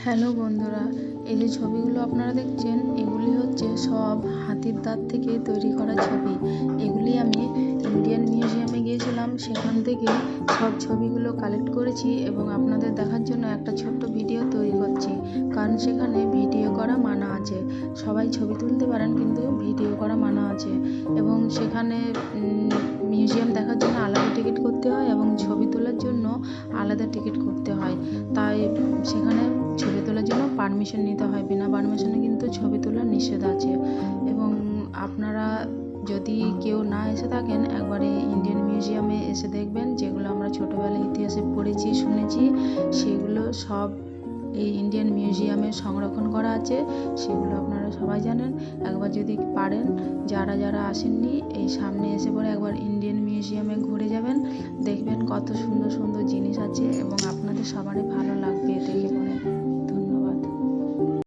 Hello বন্ধুরা, এই যে ছবিগুলো আপনারা দেখছেন এগুলি হচ্ছে সব হাতির দাঁত থেকে তৈরি করা ছবি। এগুলি আমি ইন্ডিয়ান মিউজিয়ামে গিয়েছিলাম, সেখান থেকে সব ছবিগুলো কালেক্ট করেছি এবং আপনাদের দেখার জন্য একটা ছোট্ট ভিডিও তৈরি করছি। কারণ সেখানে ভিডিও করা মানা আছে, সবাই ছবি তুলতে পারেন কিন্তু ভিডিও করা মানা আছে। এবং সেখানে মিউজিয়াম দেখার জন্য আলাদা টিকিট করতে হয় এবং ছবি তোলার জন্য আলাদা টিকিট করতে হয়। তাই সেখানে ছবি তোলার জন্য পারমিশন নিতে হয়, বিনা পারমিশনে কিন্তু ছবি তোলা নিষেধ আছে। এবং আপনারা যদি কেউ না এসে থাকেন, একবারে ইন্ডিয়ান মিউজিয়ামে এসে দেখবেন, যেগুলো আমরা ছোটোবেলায় ইতিহাসে পড়েছি শুনেছি সেগুলো সব এই ইন্ডিয়ান মিউজিয়ামে সংরক্ষণ করা আছে, সেগুলো আপনারা সবাই জানেন। একবার যদি পারেন, যারা যারা আসেননি, এই সামনে এসে পরে একবার ইন্ডিয়ান মিউজিয়ামে ঘুরে যাবেন, দেখবেন কত সুন্দর সুন্দর জিনিস আছে এবং আপনাদের সবারই ভালো লাগবে দেখে পরে।